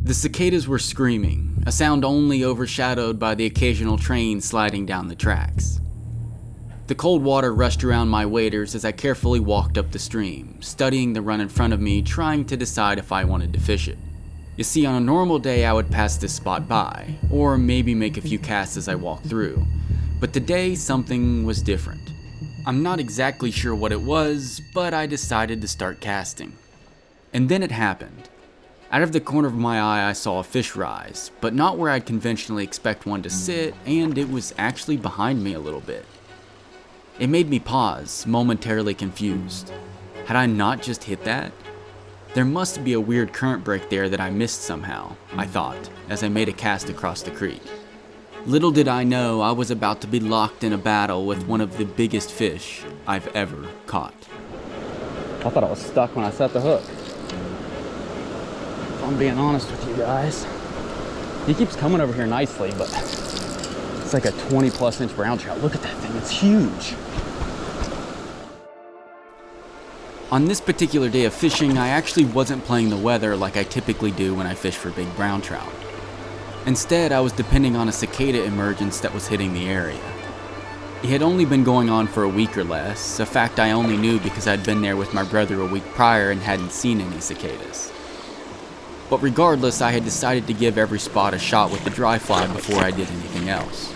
The cicadas were screaming, a sound only overshadowed by the occasional train sliding down the tracks. The cold water rushed around my waders as I carefully walked up the stream, studying the run in front of me, trying to decide if I wanted to fish it. You see, on a normal day I would pass this spot by, or maybe make a few casts as I walked through, but today something was different. I'm not exactly sure what it was, but I decided to start casting. And then it happened. Out of the corner of my eye I saw a fish rise, but not where I'd conventionally expect one to sit, and it was actually behind me a little bit. It made me pause, momentarily confused. Had I not just hit that? There must be a weird current break there that I missed somehow, I thought, as I made a cast across the creek. Little did I know I was about to be locked in a battle with one of the biggest fish I've ever caught. I thought I was stuck when I set the hook. If I'm being honest with you guys. He keeps coming over here nicely, but it's like a 20+ inch brown trout. Look at that thing, it's huge. On this particular day of fishing, I actually wasn't playing the weather like I typically do when I fish for big brown trout. Instead, I was depending on a cicada emergence that was hitting the area. It had only been going on for a week or less, a fact I only knew because I'd been there with my brother a week prior and hadn't seen any cicadas. But regardless, I had decided to give every spot a shot with the dry fly before I did anything else.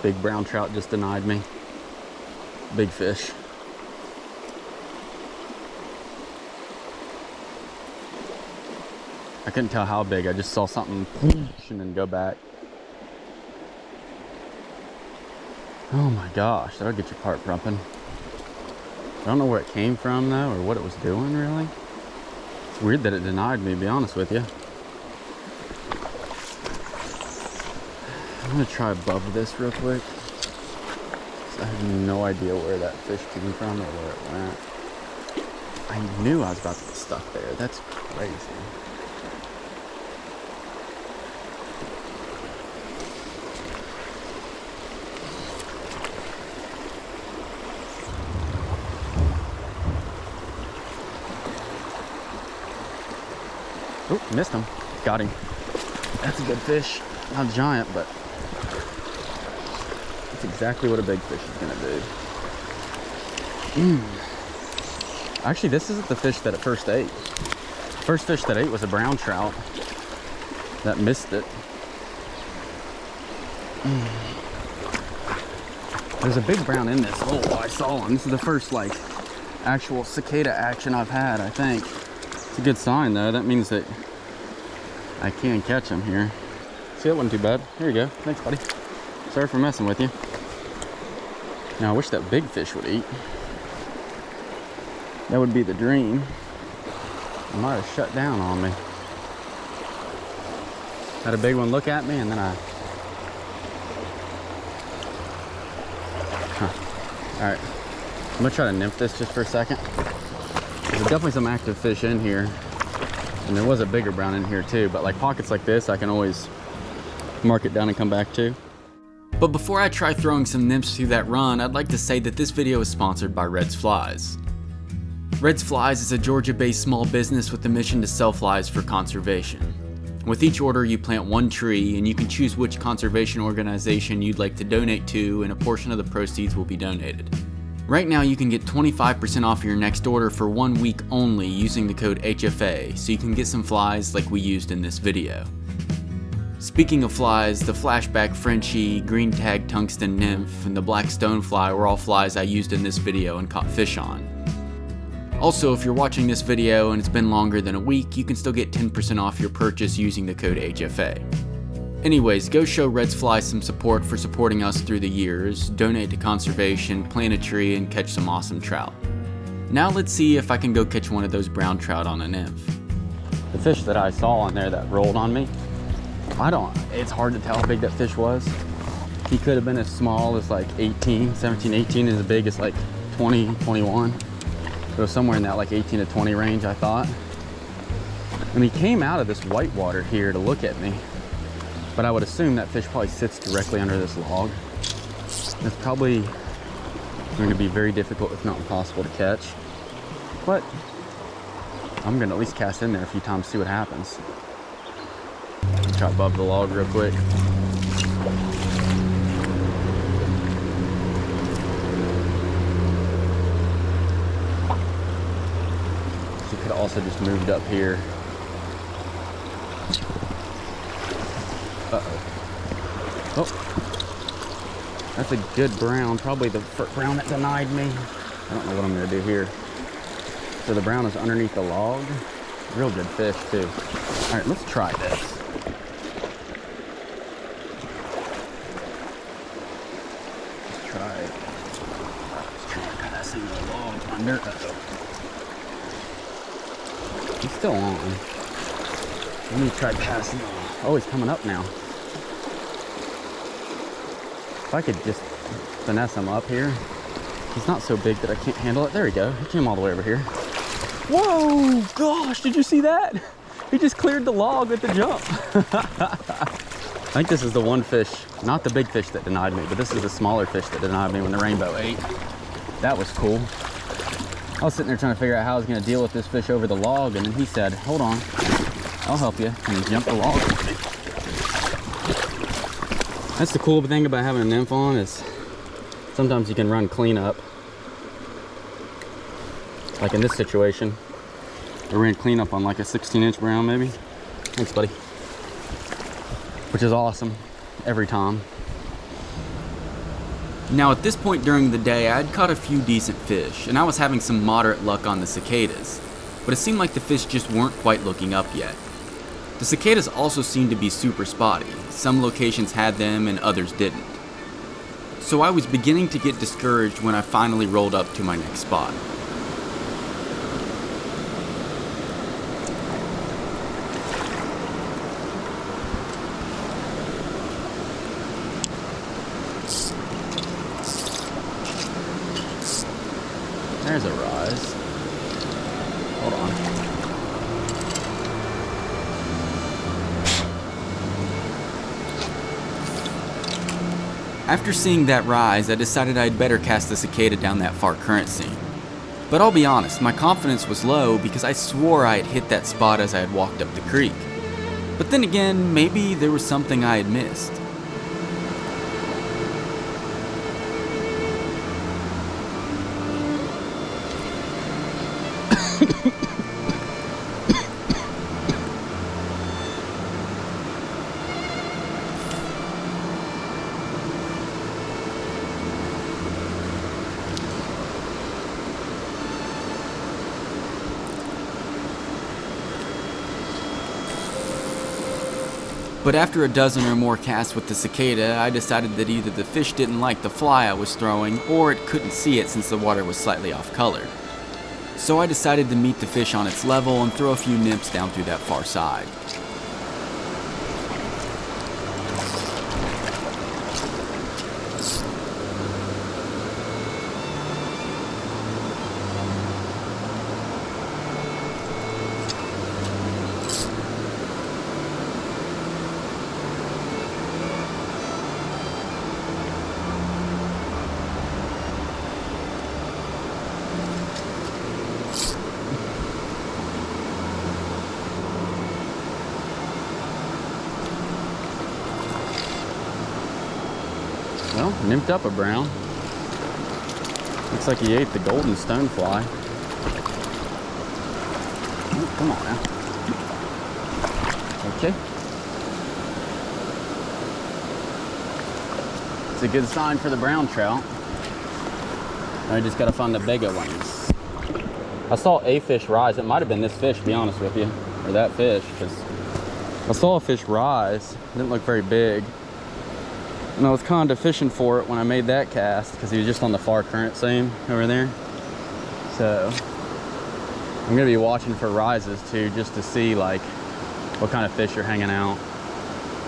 Big brown trout just denied me. Big fish. I couldn't tell how big, I just saw something and then go back. Oh my gosh, that'll get your heart pumping. I don't know where it came from though, or what it was doing really. It's weird that it denied me, to be honest with you. I'm gonna try above this real quick. I have no idea where that fish came from or where it went. I knew I was about to get stuck there. That's crazy. Oh, missed him. Got him. That's a good fish. Not a giant, but that's exactly what a big fish is gonna do. Actually, this isn't the fish that it first ate. The first fish that ate was a brown trout that missed it. There's a big brown in this. Oh, I saw one. This is the first like actual cicada action I've had, I think. It's a good sign though. That means that I can catch them here. See, that wasn't too bad. Here you go. Thanks, buddy. Sorry for messing with you. Now, I wish that big fish would eat. That would be the dream. It might have shut down on me. Had a big one look at me, and then All right. I'm gonna try to nymph this just for a second. There's definitely some active fish in here. And there was a bigger brown in here too, but like pockets like this, I can always mark it down and come back to. But before I try throwing some nymphs through that run, I'd like to say that this video is sponsored by Red's Flies. Red's Flies is a Georgia-based small business with the mission to sell flies for conservation. With each order, you plant one tree, and you can choose which conservation organization you'd like to donate to, and a portion of the proceeds will be donated. Right now, you can get 25% off your next order for 1 week only using the code HFA, so you can get some flies like we used in this video. Speaking of flies, the flashback Frenchie, green tag tungsten nymph, and the black stonefly were all flies I used in this video and caught fish on. Also, if you're watching this video and it's been longer than a week, you can still get 10% off your purchase using the code HFA. Anyways, go show Red's Flies some support for supporting us through the years, donate to conservation, plant a tree, and catch some awesome trout. Now let's see if I can go catch one of those brown trout on a nymph. The fish that I saw on there that rolled on me, it's hard to tell how big that fish was. He could have been as small as like 17, 18, as big as like 20, 21. It was somewhere in that like 18 to 20 range, I thought. When he came out of this white water here to look at me, But I would assume that fish probably sits directly under this log. It's probably going to be very difficult, if not impossible, to catch. But I'm going to at least cast in there a few times, see what happens. Try above the log real quick. She could have also just moved up here. Uh-oh. Oh, that's a good brown. Probably the brown that denied me. I don't know what I'm gonna do here. So the brown is underneath the log. Real good fish too. All right, let's try this. Let's try it. Let's try passing the log under. Uh-oh. He's still on. Let me try passing on. Oh, he's coming up now. If I could just finesse him up here. He's not so big that I can't handle it. There we go. He came all the way over here. Whoa, gosh, did you see that? He just cleared the log with the jump. I think this is the one fish, not the big fish that denied me, but this is the smaller fish that denied me when the rainbow ate. That was cool. I was sitting there trying to figure out how I was going to deal with this fish over the log, and then he said, hold on, I'll help you. And he jumped the log. That's the cool thing about having a nymph on is sometimes you can run cleanup. Like in this situation, I ran cleanup on like a 16-inch brown maybe. Thanks, buddy. Which is awesome every time. Now at this point during the day, I'd caught a few decent fish, and I was having some moderate luck on the cicadas, but it seemed like the fish just weren't quite looking up yet. The cicadas also seemed to be super spotty. Some locations had them and others didn't. So I was beginning to get discouraged when I finally rolled up to my next spot. There's a rise. Hold on. After seeing that rise, I decided I'd better cast the cicada down that far current seam. But I'll be honest, my confidence was low because I swore I had hit that spot as I had walked up the creek. But then again, maybe there was something I had missed. But after a dozen or more casts with the cicada, I decided that either the fish didn't like the fly I was throwing, or it couldn't see it since the water was slightly off color. So I decided to meet the fish on its level and throw a few nymphs down through that far side. Well, nymphed up a brown. Looks like he ate the golden stonefly. Oh, come on now. Okay. It's a good sign for the brown trout. I just gotta find the bigger ones. I saw a fish rise. It might have been this fish, to be honest with you, or that fish, because I saw a fish rise. It didn't look very big. And I was kind of fishing for it when I made that cast because he was just on the far current seam over there. So I'm gonna be watching for rises too, just to see like what kind of fish are hanging out,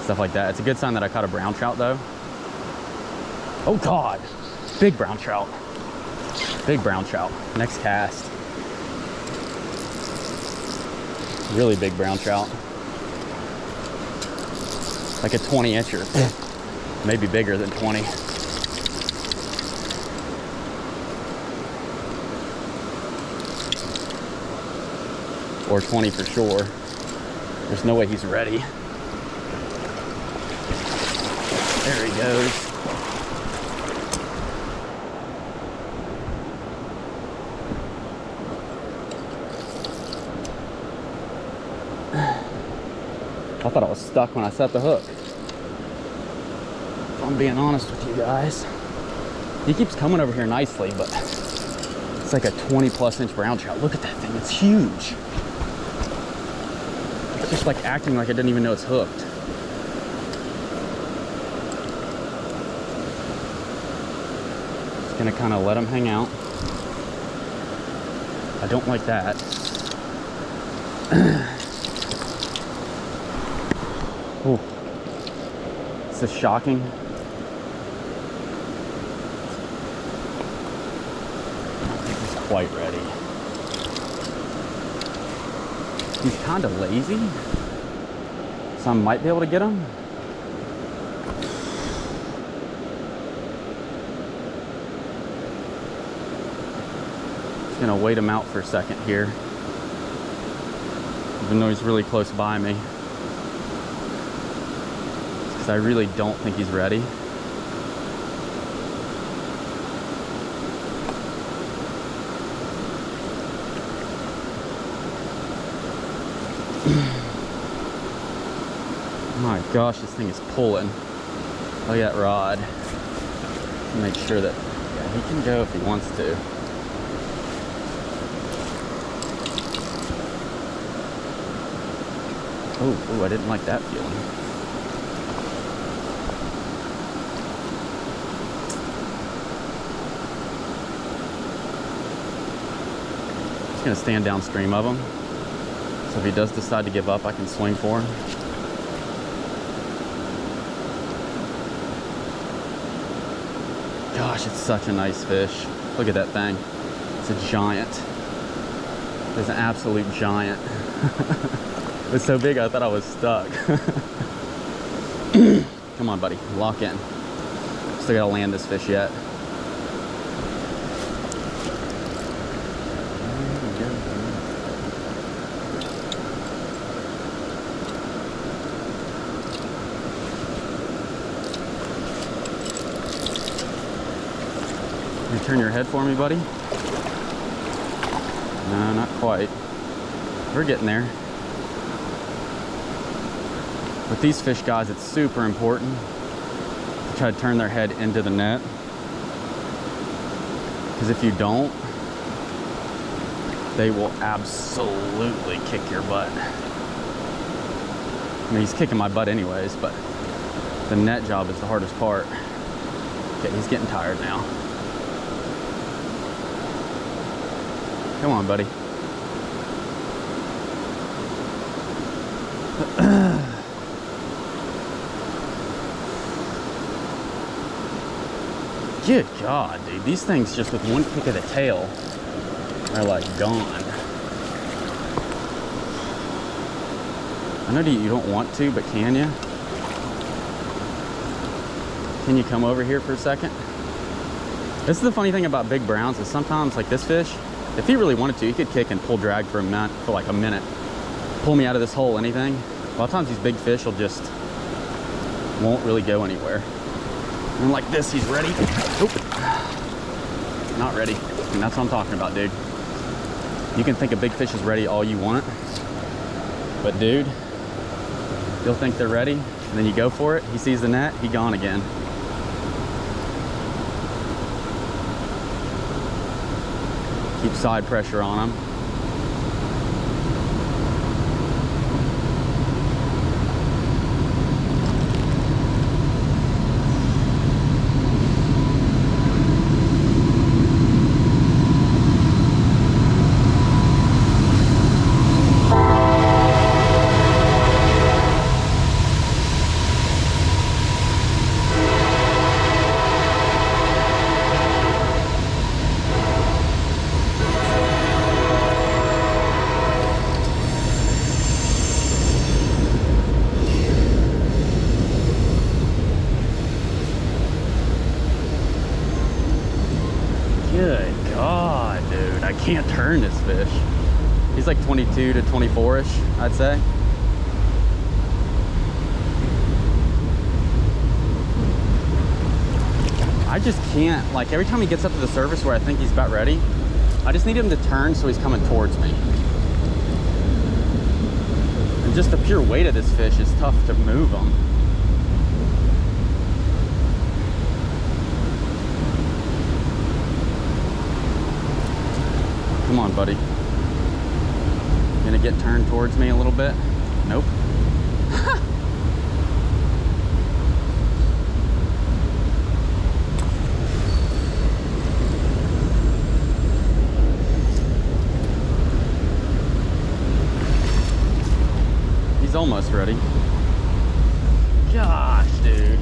stuff like that. It's a good sign that I caught a brown trout though. Oh God, big brown trout. Big brown trout, next cast. Really big brown trout. like a 20-incher, maybe bigger than 20. Or 20 for sure. There's no way he's ready. There he goes. I thought I was stuck when I set the hook. If I'm being honest with you guys. He keeps coming over here nicely, but it's like a 20+ inch brown trout. Look at that thing, it's huge. It's just like acting like I didn't even know it's hooked. Just gonna kind of let him hang out. I don't like that. Ooh. This is shocking. I don't think he's quite ready. He's kind of lazy, so I might be able to get him. Just gonna wait him out for a second here, even though he's really close by me. I really don't think he's ready. My gosh, this thing is pulling. Look at that rod. Make sure that, yeah, he can go if he wants to. Oh, I didn't like that feeling. Gonna stand downstream of him, so if he does decide to give up, I can swing for him. Gosh, it's such a nice fish. Look at that thing. It's a giant. It's an absolute giant. It's so big I thought I was stuck. Come on, buddy, lock in. Still gotta land this fish yet. Can you turn your head for me, buddy? No, not quite. We're getting there. With these fish, guys, it's super important to try to turn their head into the net. Because if you don't, they will absolutely kick your butt. I mean, he's kicking my butt anyways, but the net job is the hardest part. Okay, he's getting tired now. Come on, buddy. Good God, dude. These things just with one kick of the tail are like gone. I know you don't want to, but can you? Can you come over here for a second? This is the funny thing about big browns is sometimes, like this fish, if he really wanted to, he could kick and pull drag for like a minute. Pull me out of this hole, anything. A lot of times these big fish will just won't really go anywhere. And like this, he's ready. Oop. Not ready. And that's what I'm talking about, dude. You can think a big fish is ready all you want, but dude, you'll think they're ready, and then you go for it, he sees the net, he gone again. Keep side pressure on him. Good God, dude. I can't turn this fish. He's like 22 to 24-ish, I'd say. I just can't, like every time he gets up to the surface where I think he's about ready, I just need him to turn so he's coming towards me. And just the pure weight of this fish is tough to move him. Come on, buddy. Gonna get turned towards me a little bit? Nope. He's almost ready. Gosh, dude.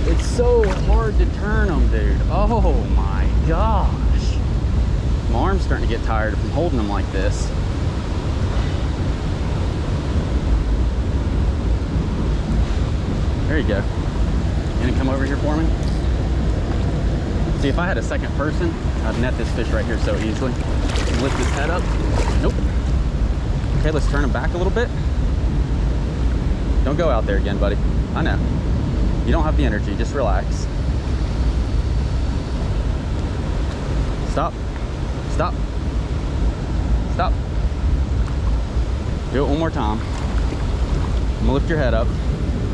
It's so hard to turn them, dude. Oh my gosh. My arm's starting to get tired from holding them like this. There you go. You gonna come over here for me? See, if I had a second person, I'd net this fish right here so easily. Lift his head up. Nope. Okay, let's turn him back a little bit. Don't go out there again, buddy. I know. You don't have the energy, just relax. Stop. Stop. Stop. Do it one more time. I'm gonna lift your head up.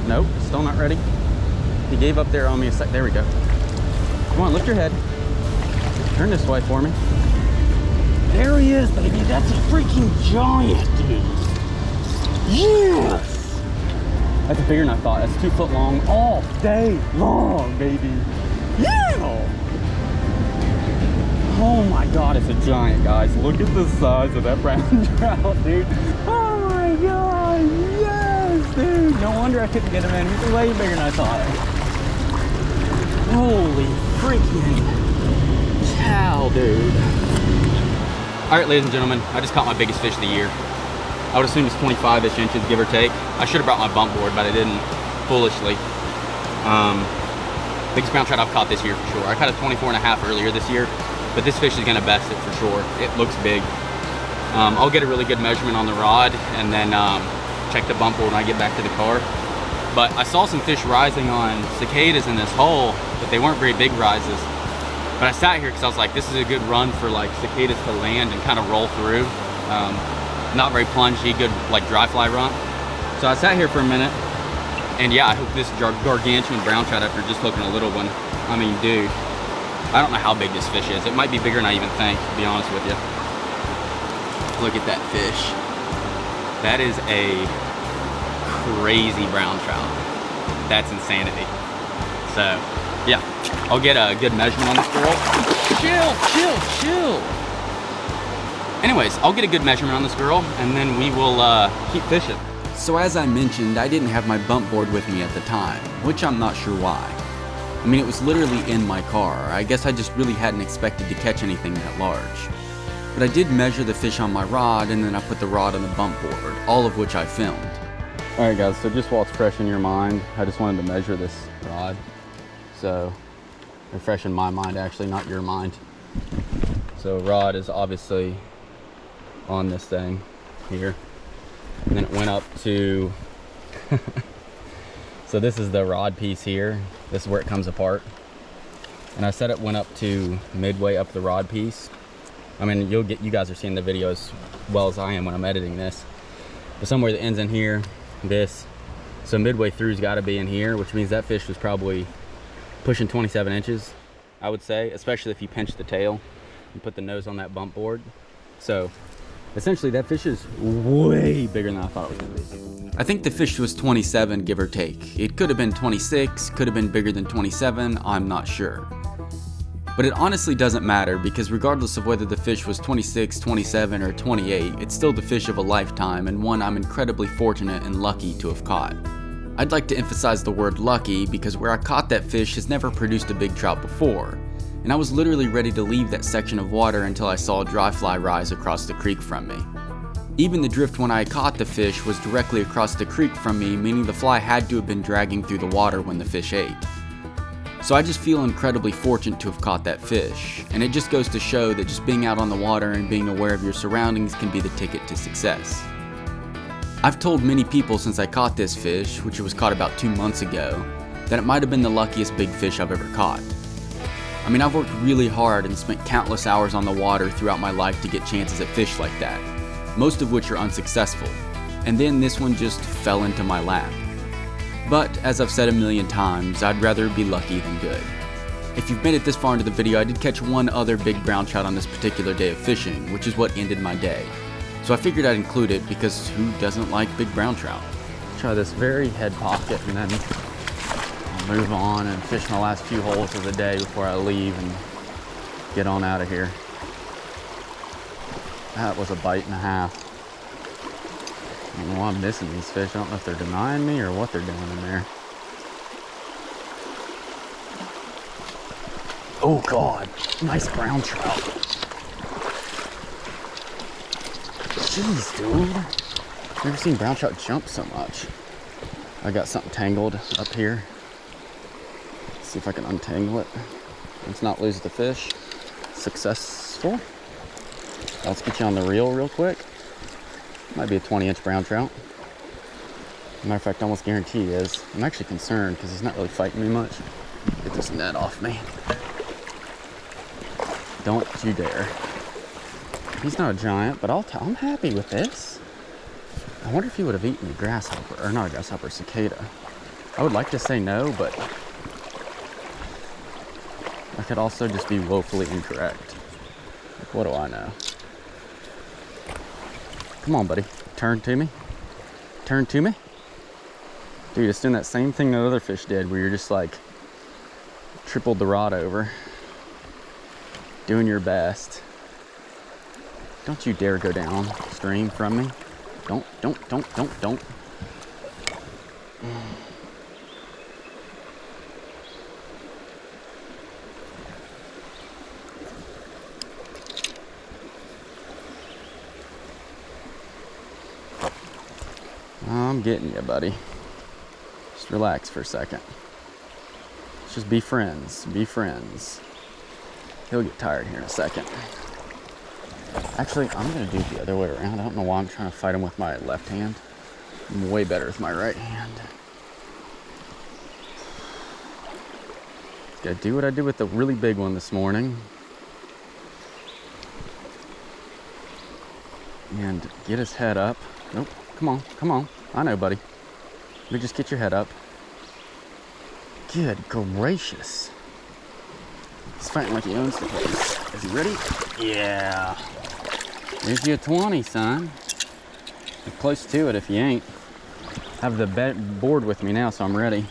Nope, still not ready. He gave up there on me a sec. There we go. Come on, lift your head. Turn this way for me. There he is, baby. That's a freaking giant, dude. Yes! That's bigger than I thought. That's 2 foot long all day long, baby. Yeah! Oh my God, it's a giant, guys. Look at the size of that brown trout, dude. Oh my God, yes, dude. No wonder I couldn't get him in. He's way bigger than I thought. Holy freaking cow, dude. All right, ladies and gentlemen, I just caught my biggest fish of the year. I would assume it's 25-ish inches, give or take. I should have brought my bump board, but I didn't, foolishly. Biggest brown trout I've caught this year for sure. I caught a 24.5 earlier this year, but this fish is gonna best it for sure. It looks big. I'll get a really good measurement on the rod and then check the bump board when I get back to the car. But I saw some fish rising on cicadas in this hole, but they weren't very big rises. But I sat here because I was like, this is a good run for like cicadas to land and kind of roll through. Not very plungy, good like dry fly run. So I sat here for a minute, and yeah, I hope this gargantuan brown trout after just hooking a little one. I mean, dude, I don't know how big this fish is. It might be bigger than I even think, to be honest with you. Look at that fish. That is a crazy brown trout. That's insanity. So, yeah, I'll get a good measurement on this girl. Chill. Anyways, I'll get a good measurement on this girl, and then we will keep fishing. So as I mentioned, I didn't have my bump board with me at the time, which I'm not sure why. I mean, it was literally in my car. I guess I just really hadn't expected to catch anything that large. But I did measure the fish on my rod, and then I put the rod on the bump board, all of which I filmed. All right, guys, so just while it's fresh in your mind, I just wanted to measure this rod. So, fresh in my mind, actually, not your mind. So rod is obviously on this thing here, and then it went up to so this is the rod piece here. This is where it comes apart, and I said it went up to midway up the rod piece. I mean, you guys are seeing the video as well as I am when I'm editing this, but somewhere that ends in here, this, so midway through's got to be in here, which means that fish was probably pushing 27 inches, I would say, especially if you pinch the tail and put the nose on that bump board. So essentially that fish is way bigger than I thought it was gonna be. I think the fish was 27, give or take. It could have been 26, could have been bigger than 27, I'm not sure. But it honestly doesn't matter, because regardless of whether the fish was 26, 27, or 28, it's still the fish of a lifetime, and one I'm incredibly fortunate and lucky to have caught. I'd like to emphasize the word lucky, because where I caught that fish has never produced a big trout before, and I was literally ready to leave that section of water until I saw a dry fly rise across the creek from me. Even the drift when I caught the fish was directly across the creek from me, meaning the fly had to have been dragging through the water when the fish ate. So I just feel incredibly fortunate to have caught that fish, and it just goes to show that just being out on the water and being aware of your surroundings can be the ticket to success. I've told many people since I caught this fish, which was caught about 2 months ago, that it might have been the luckiest big fish I've ever caught. I mean, I've worked really hard and spent countless hours on the water throughout my life to get chances at fish like that, most of which are unsuccessful, and then this one just fell into my lap. But, as I've said a million times, I'd rather be lucky than good. If you've made it this far into the video, I did catch one other big brown trout on this particular day of fishing, which is what ended my day. So I figured I'd include it because who doesn't like big brown trout? Try this very head pocket and then I'll move on and fish my last few holes of the day before I leave and get on out of here. That was a bite and a half. I don't know why I'm missing these fish. I don't know if they're denying me or what they're doing in there. Oh God, nice brown trout. Jeez, dude. Never seen brown trout jump so much. I got something tangled up here. Let's see if I can untangle it. Let's not lose the fish. Successful. Let's get you on the reel real quick. Might be a 20-inch brown trout. Matter of fact, I almost guarantee he is. I'm actually concerned because he's not really fighting me much. Get this net off me. Don't you dare. He's not a giant, but I'm happy with this. I wonder if he would have eaten a grasshopper, or not a grasshopper, cicada. I would like to say no, but I could also just be woefully incorrect. Like, what do I know? Come on, buddy. Turn to me. Turn to me. Dude, it's doing that same thing that other fish did, where you're just like tripled the rod over. Doing your best. Don't you dare go downstream from me. Don't. I'm getting you, buddy. Just relax for a second. Let's just be friends. Be friends. He'll get tired here in a second. Actually, I'm gonna do it the other way around. I don't know why I'm trying to fight him with my left hand. I'm way better with my right hand. Gotta do what I did with the really big one this morning. And get his head up. Nope, come on. I know, buddy. Let me just get your head up. Good gracious. He's fighting like he owns the place. Is he ready? Yeah. Here's you a 20, son. You're close to it if you ain't. I have the board with me now, so I'm ready.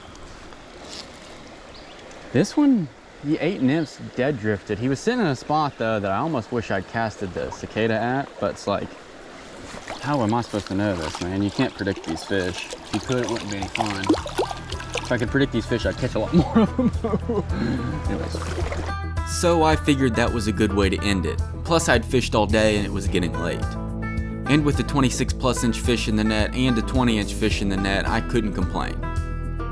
This one, the 8 nymphs dead drifted. He was sitting in a spot, though, that I almost wish I'd casted the cicada at, but it's like, how am I supposed to know this, man? You can't predict these fish. If you could, it wouldn't be any fun. If I could predict these fish, I'd catch a lot more of them. Anyways. So I figured that was a good way to end it. Plus I'd fished all day and it was getting late. And with the 26+ inch fish in the net and a 20-inch fish in the net, I couldn't complain.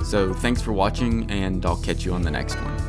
So thanks for watching, and I'll catch you on the next one.